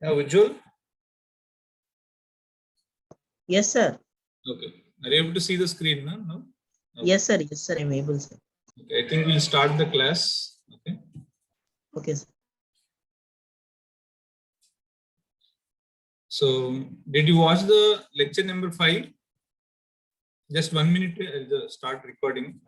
Ujjwal? Yes, sir. Okay. Are you able to see the screen now? No? Okay. Yes, sir. Yes, sir. I'm able, sir. Okay. I think we'll start the class. Okay. Okay, sir. So, did you watch the lecture number 5? Just 1 minute. I'll just start recording.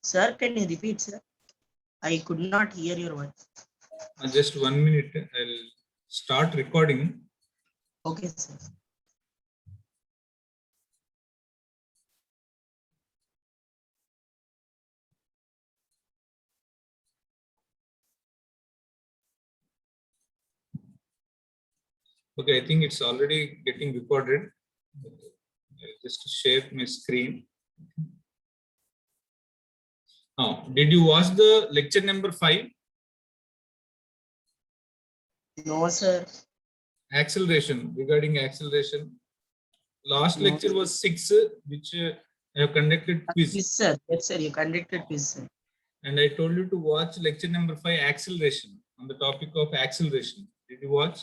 Sir, can you repeat, sir? I could not hear your voice. Just 1 minute. I'll start recording. Okay, sir. Okay, I think it's already getting recorded. I'll just share my screen. Now, did you watch the lecture number 5? No, sir. Acceleration, regarding acceleration. Last No, lecture was 6, which I have conducted quiz. Yes, sir. Yes, sir. You conducted quiz, sir. And I told you to watch lecture number 5, acceleration, on the topic of acceleration. Did you watch?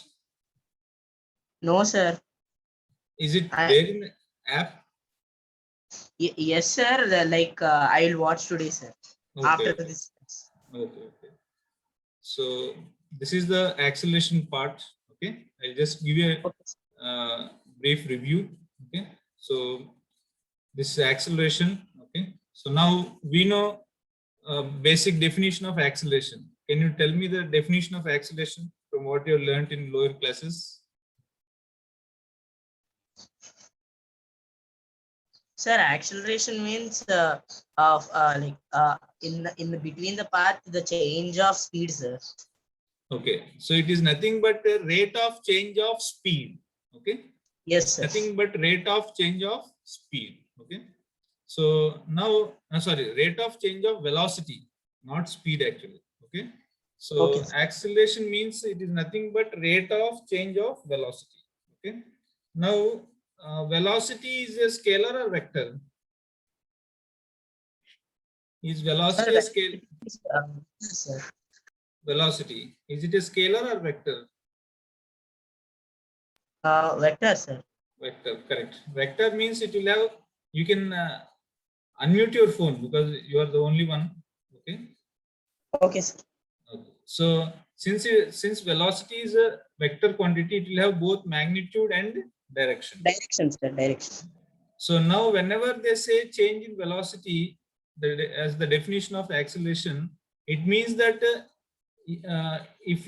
No, sir. Is it there in the app? Yes, sir. I will watch today, sir. Okay, After okay. this. Okay. So this is the acceleration part. Okay, I'll just give you a brief review. Okay, so this is acceleration. Okay, so now we know basic definition of acceleration. Can you tell me the definition of acceleration from what you learned in lower classes? Sir, acceleration means in the between the path, the change of speed, sir. Okay, so it is nothing but a rate of change of speed. Okay. Yes, sir. Nothing but rate of change of speed. Okay. So now, rate of change of velocity, not speed actually. Okay. So Okay. acceleration means it is nothing but rate of change of velocity. Okay. Now, velocity is a scalar or vector? Is velocity a scale? Sir. Velocity, is it a scalar or vector? Vector, sir. Vector, correct. Vector means it will have, you can unmute your phone because you are the only one. Okay. Okay, sir. Okay. So since velocity is a vector quantity, it will have both magnitude and direction. Direction, sir. Direction. So now whenever they say change in velocity, as the definition of acceleration, it means that if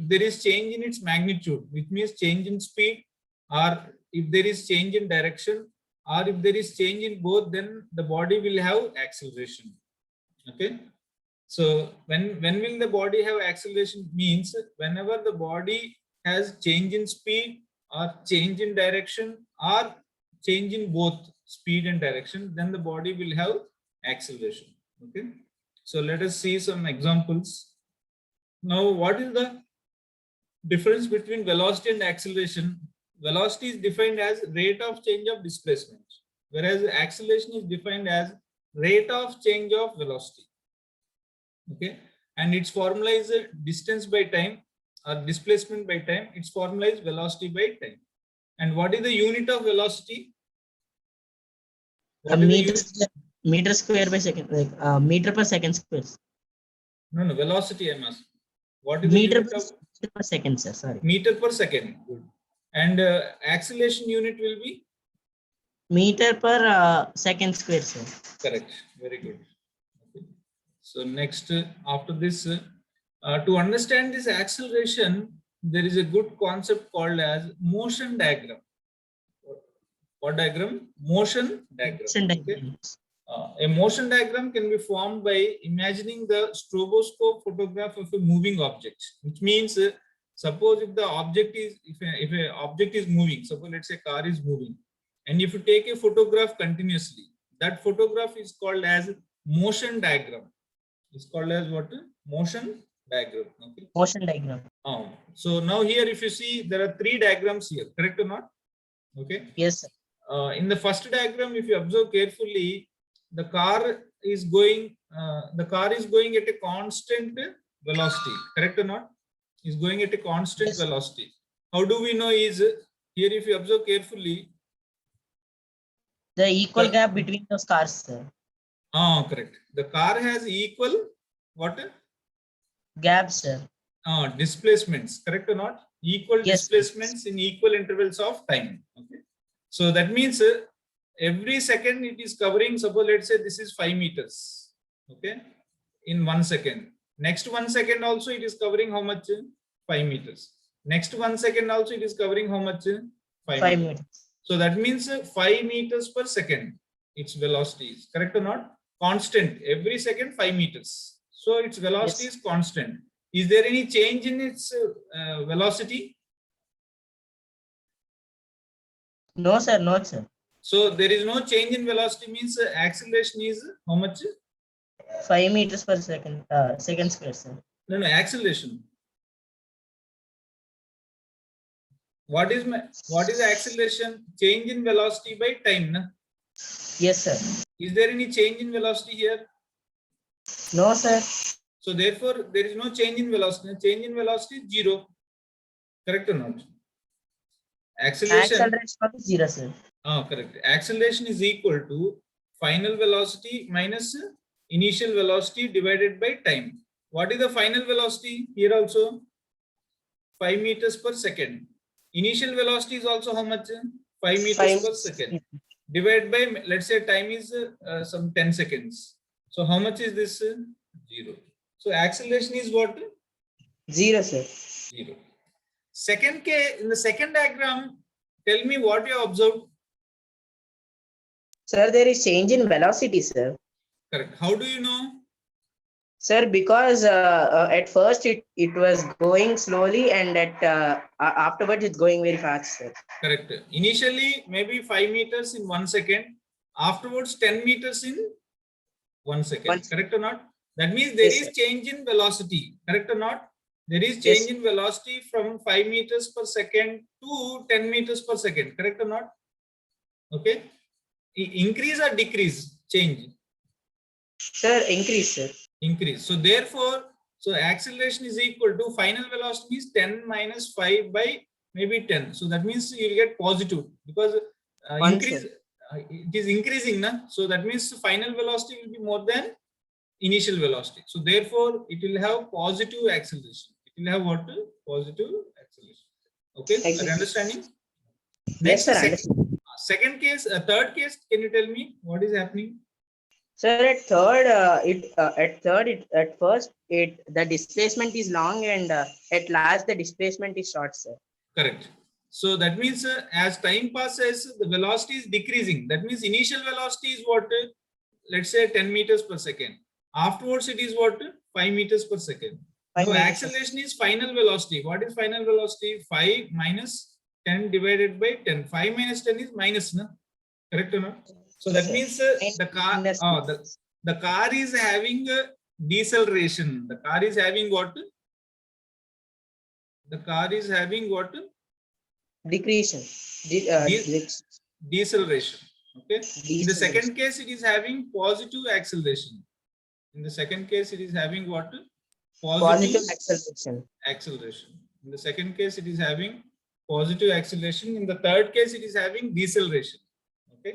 there is change in its magnitude, which means change in speed, or if there is change in direction, or if there is change in both, then the body will have acceleration. Okay. So when will the body have acceleration means whenever the body has change in speed or change in direction or change in both speed and direction, then the body will have acceleration. Okay. So let us see some examples. Now, what is the difference between velocity and acceleration? Velocity is defined as rate of change of displacement, whereas acceleration is defined as rate of change of velocity. Okay, and its formula is distance by time or displacement by time. Its formula is velocity by time. And what is the unit of velocity? Meter square by second, meter per second square. No, velocity I must. What is meter the unit of per second, sir? Sorry. Meter per second. Good. And acceleration unit will be? Meter per second square, sir. Correct. Very good. Okay. So next, after this, to understand this acceleration, there is a good concept called as motion diagram. What diagram? Motion diagram. Motion diagram. Okay. A motion diagram can be formed by imagining the stroboscope photograph of a moving object, which means suppose if the object is, if an object is moving, suppose let's say car is moving, and if you take a photograph continuously, that photograph is called as motion diagram. It's called as what? Motion diagram. Okay. Motion diagram. So now here, if you see, there are 3 diagrams here, correct or not? Okay. Yes, sir. In the first diagram, if you observe carefully, the car is going, the car is going at a constant velocity, correct or not? Is going at a constant Yes. velocity. How do we know? Is here, if you observe carefully, The equal the- gap between those cars, sir. correct. The car has equal what? Gap, sir. Displacements, correct or not? Equal Yes. displacements in equal intervals of time. Okay. So that means every second it is covering, suppose let's say this is 5 meters. Okay. In 1 second. Next 1 second also it is covering how much? 5 meters. Next 1 second also it is covering how much? 5 5 meters. meters. So that means 5 meters per second. Its velocity is correct or not? Constant. Every second 5 meters. So its velocity Yes. is constant. Is there any change in its velocity? No, sir. No, sir. So there is no change in velocity, means acceleration is how much? 5 meters per second. Second square, sir. No, acceleration. What is the acceleration? Change in velocity by time, na? Yes, sir. Is there any change in velocity here? No, sir. So therefore there is no change in velocity. Change in velocity is 0. Correct or not? Acceleration. Acceleration is 0, sir. Correct. Acceleration is equal to final velocity minus initial velocity divided by time. What is the final velocity? Here also 5 meters per second. Initial velocity is also how much? 5 meters 5 per second. Divided by, let's say time is some 10 seconds. So how much is this? 0. So acceleration is what? 0, sir. 0. Second case, in the second diagram, tell me what you observed. Sir, there is change in velocity, sir. Correct. How do you know? Sir, because at first it was going slowly, and afterwards it's going very fast, sir. Correct. Initially, maybe 5 meters in 1 second. Afterwards, 10 meters in 1 second. Correct or not? That means there Yes, is sir. change in velocity. Correct or not? There is Yes. change in velocity from 5 meters per second to 10 meters per second. Correct or not? Okay. Increase or decrease? Change. Sir, increase, sir. Increase. So therefore, so acceleration is equal to final velocity is 10 minus 5 by maybe 10. So that means you will get positive because One, increase, it is increasing, na? So that means final velocity will be more than initial velocity. So therefore, it will have positive acceleration. It will have what? Positive acceleration. Okay, are you Exactly. understanding? Yes, Next, sir. Understand. second case, third case. Can you tell me what is happening? Sir, at first the displacement is long, and at last the displacement is short, sir. Correct. So that means as time passes, the velocity is decreasing. That means initial velocity is what? Let's say 10 meters per second. Afterwards, it is what? 5 meters per second. 5 Now, meters. acceleration is final velocity. What is final velocity? 5 minus 10 divided by 10. 5 minus 10 is minus, no? Correct or not? So that Yes, means sir. the car is having deceleration. The car is having what? The car is having what? Decrease. Deceleration. Okay. In the Deceleration. second case, it is having positive acceleration. In the second case, it is having what? Positive acceleration. Acceleration. In the second case, it is having positive acceleration. In the third case, it is having deceleration. Okay.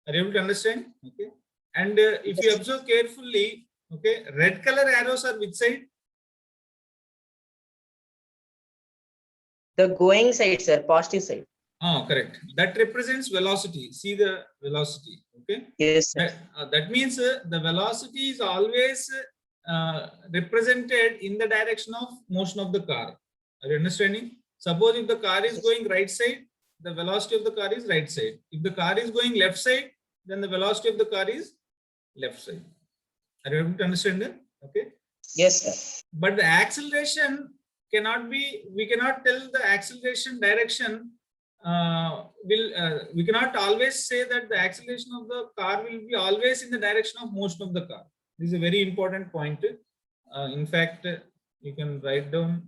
Are you able to understand? Okay. And if you observe carefully, okay, red color arrows are which side? The going side, sir, positive side. Correct. That represents velocity. See the velocity. Okay. Yes, sir. That means the velocity is always represented in the direction of motion of the car. Are you understanding? Suppose if the car is going right side, the velocity of the car is right side. If the car is going left side, then the velocity of the car is left side. Are you able to understand that? Okay. Yes, sir. But the acceleration cannot be, we cannot tell the acceleration direction. We cannot always say that the acceleration of the car will be always in the direction of motion of the car. This is a very important point. In fact, you can write down.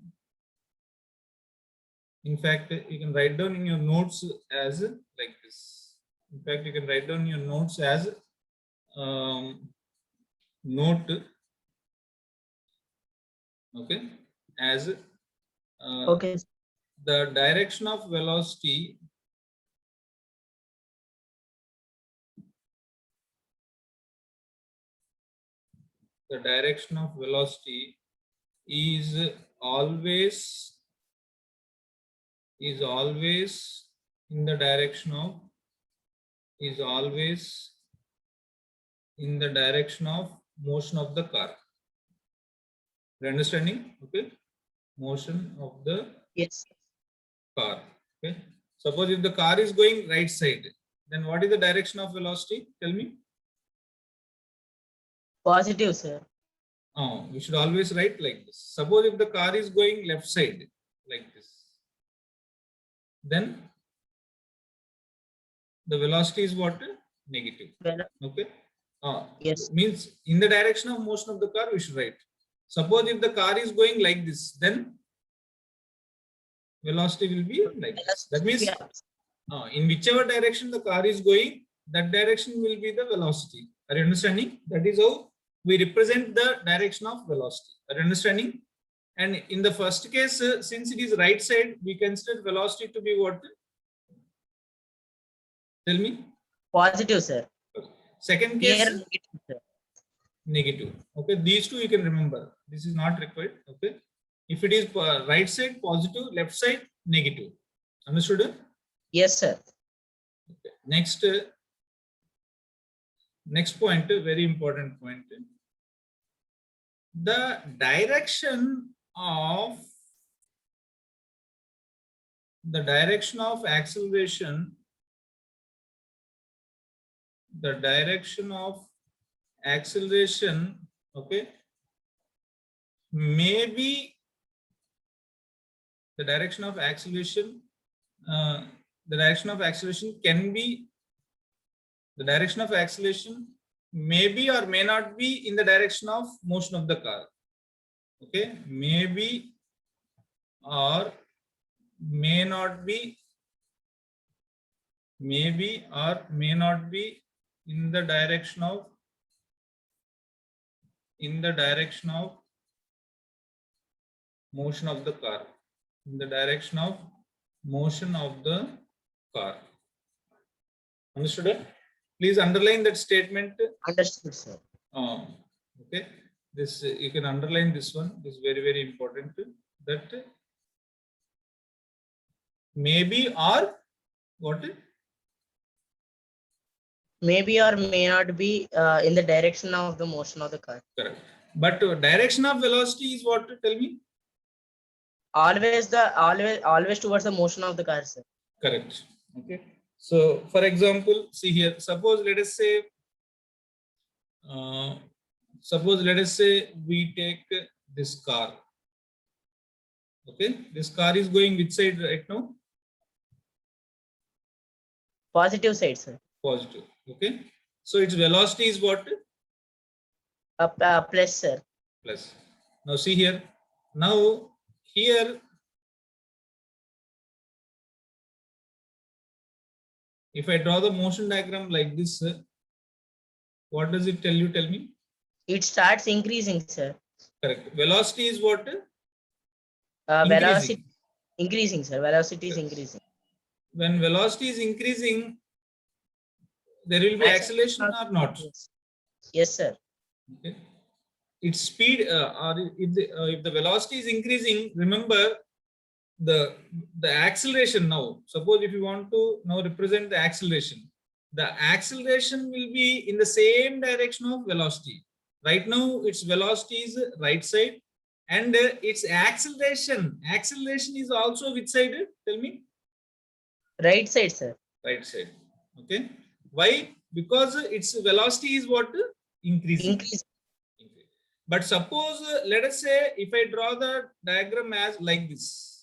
In fact, you can write down in your notes as like this. In fact, you can write down your notes as note, okay, as Okay. the direction of velocity is always in the direction of motion of the car. You're understanding? Okay, motion of the Yes. car. Okay, suppose if the car is going right side, then what is the direction of velocity? Tell me. Positive, sir. Oh, we should always write like this. Suppose if the car is going left side like this, then the velocity is what? Negative. Well, Okay. yes. Means in the direction of motion of the car, we should write. Suppose if the car is going like this, then velocity will be like this. That means Yeah. in whichever direction the car is going, that direction will be the velocity. Are you understanding? That is how we represent the direction of velocity. Are you understanding? And in the first case, since it is right side, we consider velocity to be what? Tell me. Positive, sir. Second case, Here, negative, sir. negative. Okay, these two you can remember. This is not required. Okay, if it is right side positive, left side negative. Understood? Yes, sir. Okay. Next point, very important point. The direction of acceleration, okay, maybe the direction of acceleration can be, the direction of acceleration may be or may not be in the direction of motion of the car. Okay, maybe or may not be, in the direction of motion of the car. In the direction of motion of the car. Understood? Please underline that statement. Understood, sir. Okay, this you can underline this one. This is very, very important. That maybe or what? Maybe or may not be in the direction of the motion of the car. Correct. But direction of velocity is what? Tell me. Always towards the motion of the car, sir. Correct. Okay. So, for example, see here. Suppose let us say we take this car. Okay, this car is going which side right now? Positive side, sir. Positive. Okay, so its velocity is what? Plus, sir. Plus. Now see here. Now here, if I draw the motion diagram like this, what does it tell you? Tell me. It starts increasing, sir. Correct. Velocity is what? Velocity increasing, sir. Velocity is increasing. When velocity is increasing, there will be acceleration or not? Yes, sir. Okay. Its speed, or if the velocity is increasing, remember the acceleration now. Suppose if you want to now represent the acceleration will be in the same direction of velocity. Right now, its velocity is right side, and its acceleration is also which side? Tell me. Right side, sir. Right side. Okay. Why? Because its velocity is what? Increasing. But suppose let us say if I draw the diagram as like this.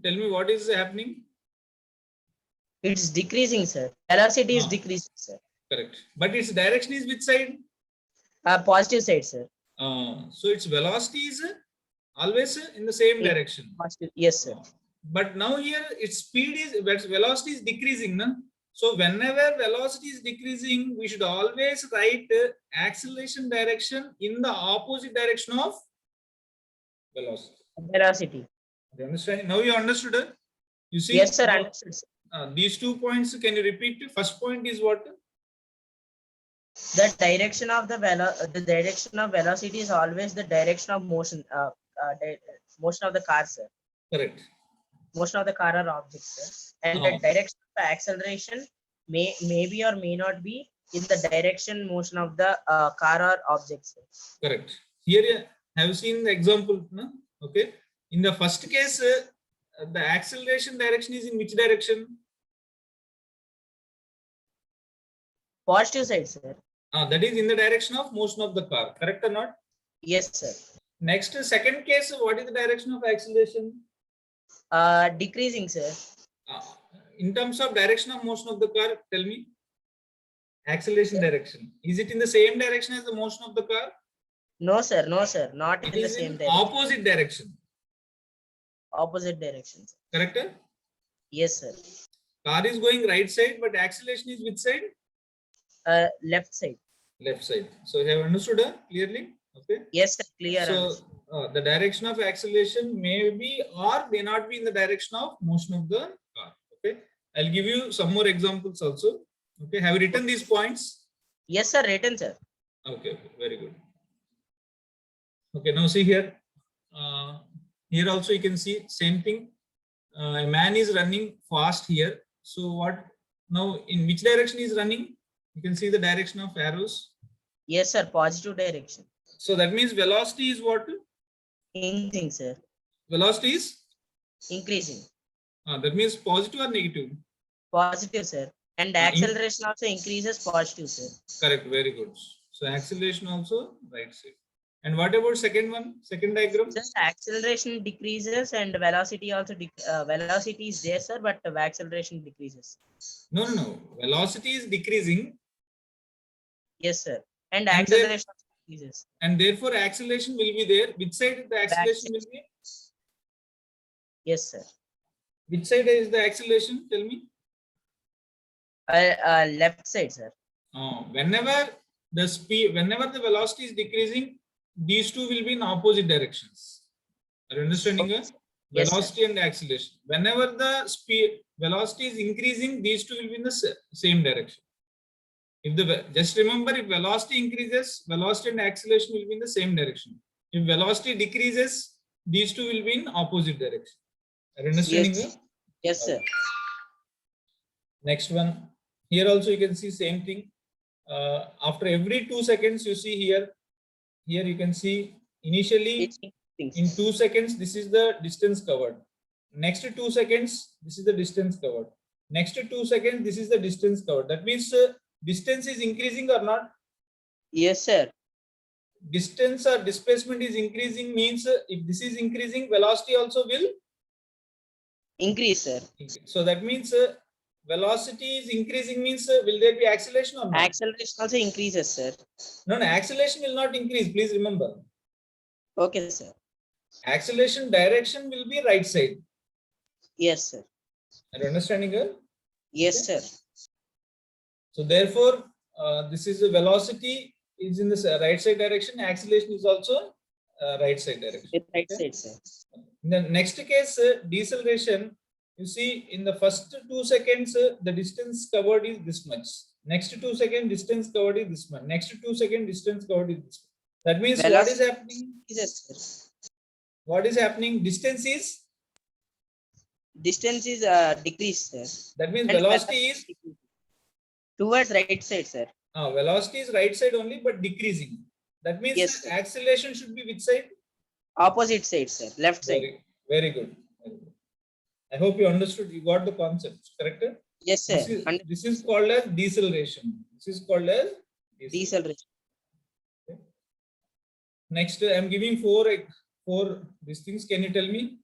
Tell me what is happening? It's decreasing, sir. Velocity is decreasing, sir. Correct. But its direction is which side? Positive side, sir. So its velocity is always in the same Yeah. direction. Yes, sir. But now here its speed is, velocity is decreasing, no? So whenever velocity is decreasing, we should always write acceleration direction in the opposite direction of velocity. Velocity. You understand? Now you understood? You see? Yes, sir. now, Understood, sir. these 2 points, can you repeat? First point is what? The direction of the direction of velocity is always the direction of motion. Motion of the car, sir. Correct. Motion of the car or objects, sir. And Oh. the direction of the acceleration may be or may not be in the direction motion of the car or objects, sir. Correct. Here you have seen the example, no? Okay. In the first case, the acceleration direction is in which direction? Positive side, sir. That is in the direction of motion of the car. Correct or not? Yes, sir. Next, second case, what is the direction of acceleration? Decreasing, sir. In terms of direction of motion of the car, tell me. Acceleration direction. Is it in the same direction as the motion of the car? No, sir. No, sir. Not It in the is same in direction. opposite direction. Opposite direction, sir. Correct? Yes, sir. Car is going right side, but acceleration is which side? Left side. Left side. So you have understood clearly? Okay. Yes, sir. Clear. So the direction of acceleration may be or may not be in the direction of motion of the car. Okay. I'll give you some more examples also. Okay. Have you written these points? Yes, sir. Written, sir. Okay. Okay. Very good. Okay. Now see here. Here also you can see same thing. A man is running fast here. So what? Now in which direction he is running? You can see the direction of arrows. Yes, sir. Positive direction. So that means velocity is what? Increasing, sir. Velocity is? Increasing. That means positive or negative? Positive, sir. And acceleration also increases positive, sir. Correct. Very good. So acceleration also right side. And what about second one? Second diagram? Sir, acceleration decreases and velocity also velocity is there, sir, but the acceleration decreases. No. Velocity is decreasing. Yes, sir. And And acceleration also decreases. And therefore acceleration will be there. Which side the acceleration will be? Yes, sir. Which side is the acceleration? Tell me. Left side, sir. Whenever the velocity is decreasing, these two will be in opposite directions. Are you understanding? Okay. Yes, Velocity and acceleration. Whenever the velocity is increasing, these two will be in the same direction. If just remember, if velocity increases, velocity and acceleration will be in the same direction. If velocity decreases, these two will be in opposite direction. Are you understanding? Yes. Yes, sir. Next one. Here also you can see same thing. After every 2 seconds, you see here you can see initially in 2 seconds, this is the distance covered. Next 2 seconds, this is the distance covered. Next 2 seconds, this is the distance covered. That means distance is increasing or not? Yes, sir. Distance or displacement is increasing means if this is increasing, velocity also will Increase, sir. increase. So that means velocity is increasing means will there be acceleration or not? Acceleration also increases, sir. No, acceleration will not increase. Please remember. Okay, sir. Acceleration direction will be right side. Yes, sir. Are you understanding? Yes, sir. So therefore, this is the velocity is in the right side direction. Acceleration is also right side direction. Right side, sir. In the next case, deceleration, you see in the first 2 seconds, the distance covered is this much. Next 2 seconds, distance covered is this much. Next 2 seconds, distance covered is this much. That means what is happening? Yes, sir. What is happening? Distance is? Distance is decreased, sir. That means And velocity is? Towards right side, sir. Velocity is right side only, but decreasing. That means Yes, sir. acceleration should be which side? Opposite side, sir. Left side. Very good. Very good. I hope you understood. You got the concept, correct? Yes, sir. This is called as deceleration. This is called as Deceleration. Okay. Next, I am giving four these things. Can you tell me?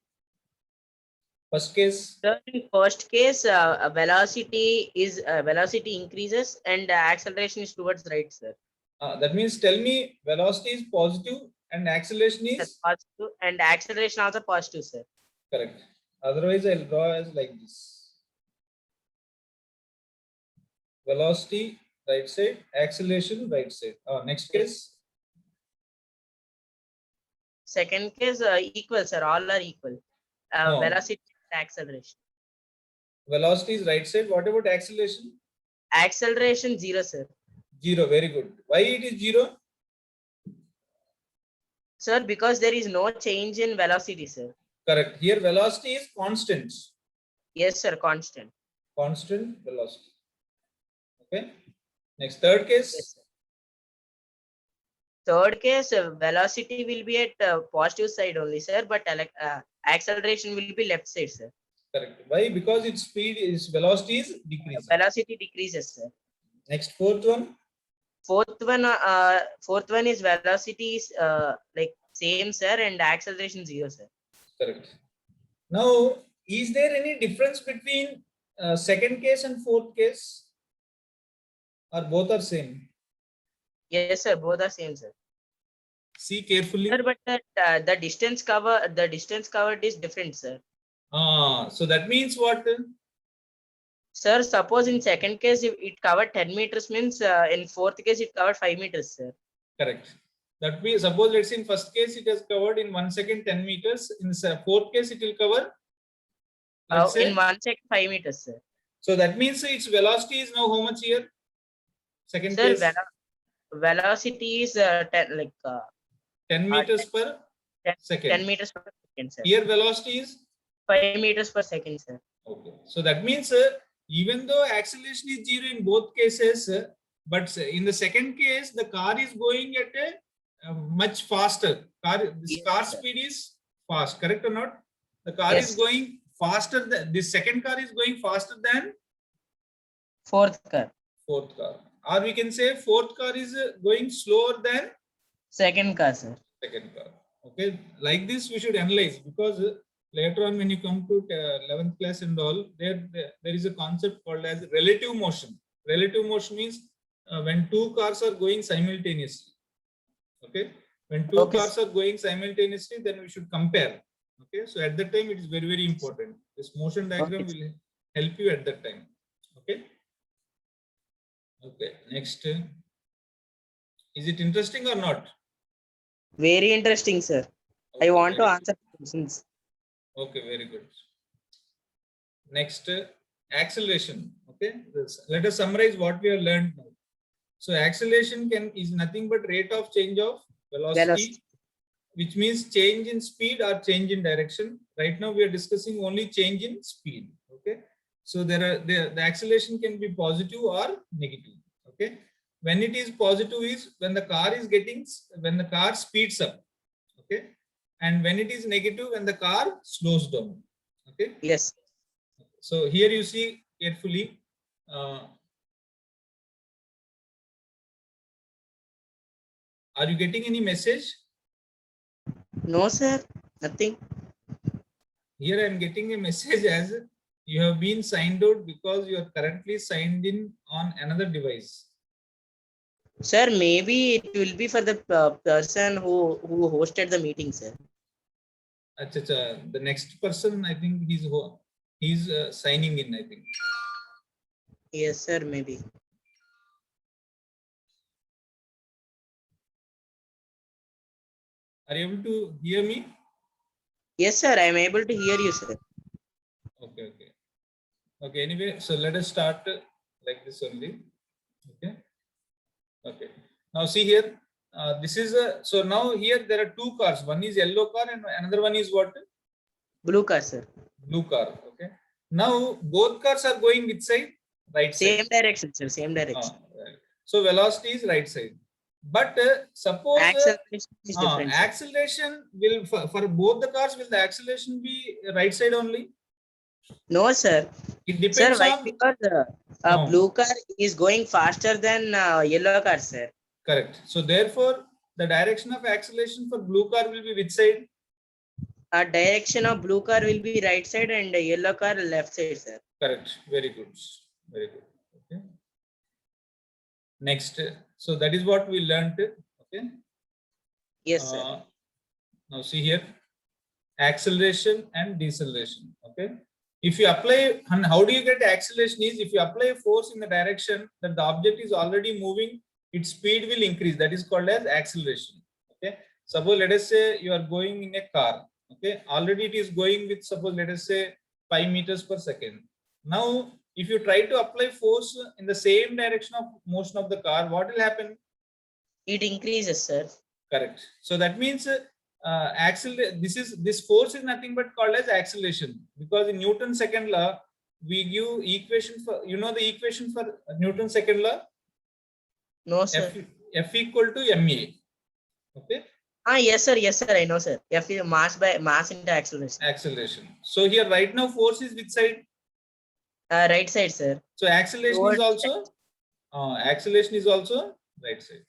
First case. Sir, in first case, velocity increases and acceleration is towards right, sir. That means tell me velocity is positive and acceleration Yes, is positive, and acceleration also positive, sir. correct. Otherwise, I'll draw as like this. Velocity right side, acceleration right side. Next Yes. case, Second case, equal, sir. All are equal. No. Velocity and acceleration. velocity is right side. What about acceleration? Acceleration 0, sir. 0. Very good. Why it is 0? Sir, because there is no change in velocity, sir. Correct. Here velocity is constant. Yes, sir. Constant. Constant velocity. Okay. Next, third case. Yes, sir. Third case, velocity will be at positive side only, sir, but acceleration will be left side, sir. Correct. Why? Because its speed is velocity is decreasing. Velocity decreases, sir. Next, fourth one. Fourth one is velocity is like same, sir, and acceleration 0, sir. Correct. Now, is there any difference between second case and fourth case, or both are same? Yes, sir. Both are same, sir. See carefully. Sir, but the distance covered is different, sir. So that means what? Sir, suppose in second case it covered 10 meters means in fourth case it covered 5 meters, sir. Correct. That means suppose let's say in first case it has covered in 1 second 10 meters. In the fourth case it will cover. Let's say, in 1 second 5 meters, sir. So that means its velocity is now how much here? Second Sir, case. velocity is 10 meters per 10 second. 10 meters per second, sir. Here velocity is 5 meters per second, sir. okay. So that means even though acceleration is 0 in both cases, but in the second case the car is going at a much faster. This Yes, car sir. speed is fast. Correct or not? The car Yes. is going faster. This second car is going faster than Fourth car. fourth car. Or we can say fourth car is going slower than Second car, sir. second car. Okay, like this we should analyze, because later on when you come to 11th class and all, there is a concept called as relative motion. Relative motion means when two cars are going simultaneously. Okay, when two Okay. cars are going simultaneously, then we should compare. Okay, so at that time it is very, very important. This motion diagram Okay. will help you at that time. Okay. Okay, next. Is it interesting or not? Very interesting, sir. Okay, I want to very answer questions. good. Okay, very good. Next, acceleration. Okay, let us summarize what we have learned now. So acceleration is nothing but rate of change of velocity, which means change in speed or change in direction. Right now we are discussing only change in speed. Okay, so the acceleration can be positive or negative. Okay, when it is positive is when the car speeds up. Okay, and when it is negative, when the car slows down. Okay. Yes. So here you see carefully. Are you getting any message? No, sir. Nothing. Here I am getting a message as you have been signed out because you are currently signed in on another device. Sir, maybe it will be for the person who hosted the meeting, sir. Achha, the next person, I think he's signing in, I think. Yes, sir, maybe. Are you able to hear me? Yes, sir, I am able to hear you, sir. Okay. Okay, anyway, so let us start like this only. Okay. Now see here, this is so now here there are two cars. One is yellow car and another one is what? Blue car, sir. Blue car. Okay. Now both cars are going which side? Right side. Same direction, sir. Same direction. Right. So velocity is right side. But suppose Acceleration is different, sir. acceleration will for both the cars, will the acceleration be right side only? No, sir. It depends Sir, why? on Because No. blue car is going faster than yellow car, sir. Correct. So therefore, the direction of acceleration for blue car will be which side? Direction of blue car will be right side and yellow car left side, sir. Correct. Very good. Very good. Okay. Next. So that is what we learned. Okay. Yes, sir. Now see here, acceleration and deceleration. Okay. If you apply, and how do you get acceleration is if you apply a force in the direction that the object is already moving, its speed will increase. That is called as acceleration. Okay. Suppose let us say you are going in a car. Okay. Already it is going with, suppose let us say 5 meters per second. Now, if you try to apply force in the same direction of motion of the car, what will happen? It increases, sir. Correct. So that means this force is nothing but called as acceleration, because in Newton's second law we give equation for, you know, the equation for Newton's second law. No, sir. F equal to ma. Okay. Yes, sir. Yes, sir. I know, sir. F is mass by mass into acceleration. Acceleration. So here right now force is which side? Right side, sir. So acceleration is also right side.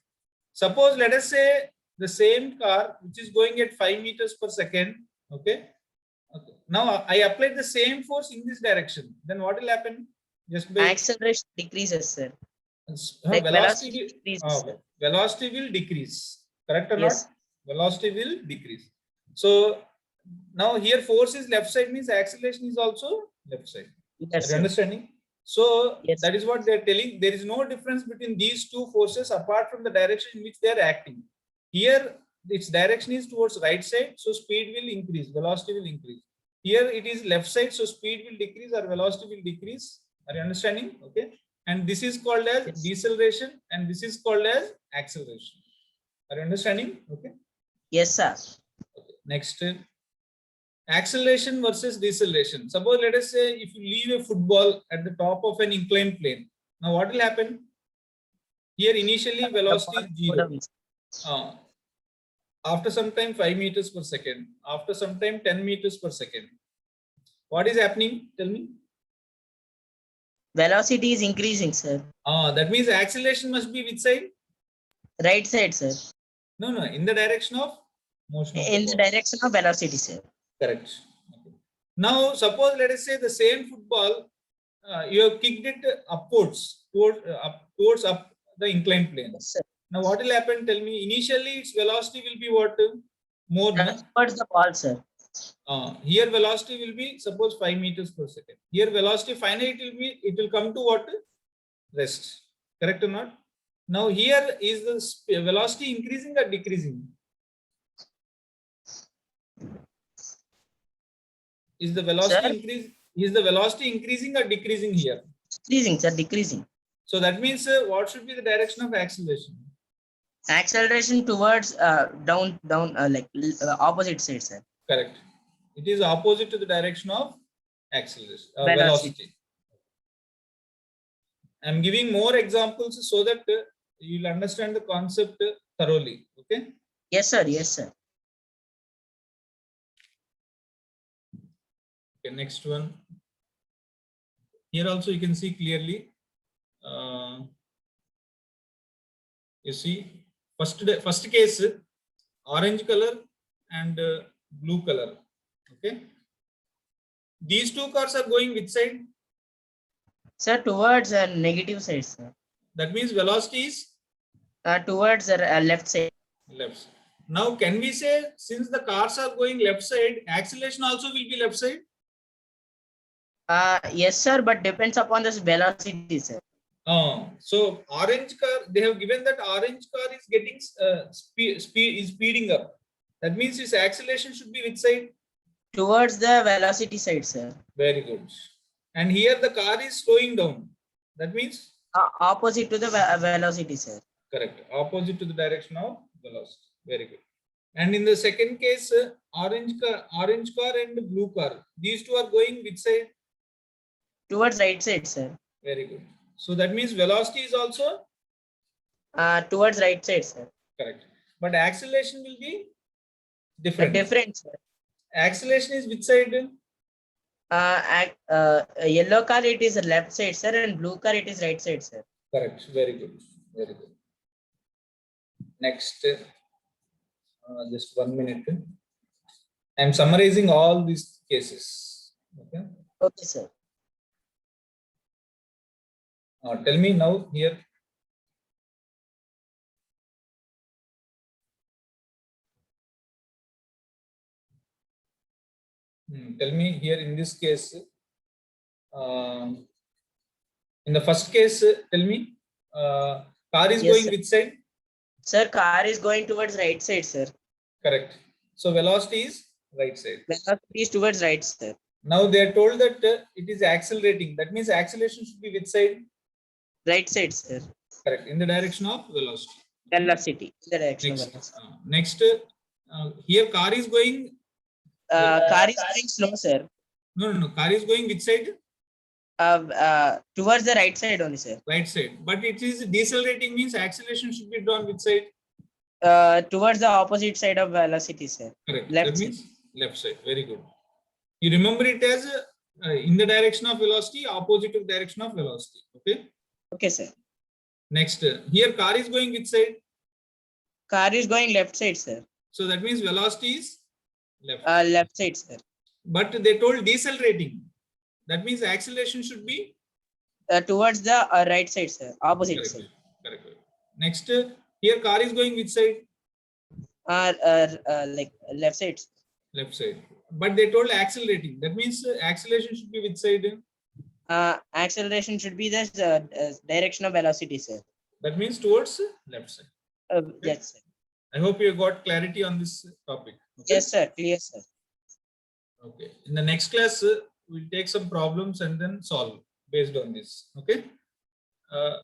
Suppose let us say the same car which is going at 5 meters per second. Okay. Okay. Now I applied the same force in this direction. Then what will happen? Just by Acceleration decreases, sir. velocity, velocity decreases, sir. velocity will decrease. Correct or Yes. not? Velocity will decrease. So now here force is left side, means acceleration is also left side. Yes, Are you sir. understanding? So Yes. that is what they are telling. There is no difference between these two forces apart from the direction in which they are acting. Here its direction is towards right side, so speed will increase, velocity will increase. Here it is left side, so speed will decrease or velocity will decrease. Are you understanding? Okay. And this is called as Yes. deceleration, and this is called as acceleration. Are you understanding? Okay. Yes, sir. Okay. Next, acceleration versus deceleration. Suppose let us say if you leave a football at the top of an inclined plane. Now what will happen? Here initially velocity is 0. After some time 5 meters per second. After some time 10 meters per second. What is happening? Tell me. Velocity is increasing, sir. That means acceleration must be which side? Right side, sir. No, in the direction of motion of In the the ball. direction of velocity, sir. Correct. Okay. Now, suppose let us say the same football, you have kicked it upwards towards up the inclined plane. Yes, sir. Now, what will happen? Tell me. Initially, its velocity will be what? More. Towards the ball, sir. Here velocity will be suppose 5 meters per second. Here velocity finally it will come to what? Rest. Correct or not? Now here is the velocity increasing or decreasing? Is the velocity increase? Is the velocity increasing or decreasing here? Decreasing, sir. Decreasing. So that means what should be the direction of acceleration? Acceleration towards down like opposite side, sir. Correct. It is opposite to the direction of acceleration, velocity. I am giving more examples so that you will understand the concept thoroughly. Okay. Yes, sir. Yes, sir. Okay. Next one. Here also you can see clearly. You see, first case, orange color and blue color. Okay. These two cars are going which side? Sir, towards a negative side, sir. That means velocity is towards the left side. Left. Now, can we say since the cars are going left side, acceleration also will be left side? Yes, sir, but depends upon this velocity, sir. So orange car, they have given that orange car is getting speeding up. That means its acceleration should be which side? Towards the velocity side, sir. Very good. And here the car is slowing down. That means opposite to the velocity, sir. Correct. Opposite to the direction of velocity. Very good. And in the second case, orange car and blue car. These two are going which side? Towards right side, sir. Very good. So that means velocity is also towards right side, sir. Correct. But acceleration will be different. Different, sir. Acceleration is which side? Yellow car it is left side, sir, and blue car it is right side, sir. Correct. Very good. Very good. Next, just 1 minute. I am summarizing all these cases. Okay. Okay, sir. Tell me now here. Tell me here in this case, in the first case, tell me, car is Yes, going sir. which side? Sir, car is going towards right side, sir. Correct. So velocity is right side. Velocity is towards right, sir. Now they are told that it is accelerating. That means acceleration should be which side? Right side, sir. Correct. In the direction of velocity. Velocity. The direction of Next, velocity. next, here car is going. Car is going slow, sir. No. Car is going which side? Towards the right side only, sir. Right side. But it is decelerating means acceleration should be done which side? Towards the opposite side of velocity, sir. Correct. Left That side. means left side. Very good. You remember it as in the direction of velocity, opposite of direction of velocity. Okay. Okay, sir. Next, here car is going which side? Car is going left side, sir. So that means velocity is left. Left side, sir. But they told decelerating. That means acceleration should be Towards the right side, sir. Opposite correct. side. Correct. Next, here car is going which side? Like left side. Left side. But they told accelerating. That means acceleration should be which side? Acceleration should be the direction of velocity, sir. That means towards left side. Yes, sir. I hope you got clarity on this topic. Okay? Yes, sir. Clear, sir. Okay. In the next class, we'll take some problems and then solve based on this. Okay.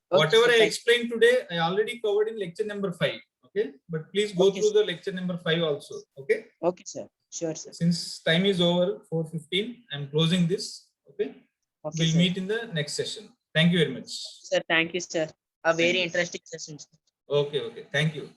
Whatever I explained today, I already covered in lecture number 5. Okay. But please go through the lecture number 5 also. Okay. Okay, sir. Sure, sir. Since time is over, 4:15, I'm closing this. Okay. Okay, We'll sir. meet in the next session. Thank you very much. Sir, thank you, sir. A very you. interesting session, sir. Okay. Thank you.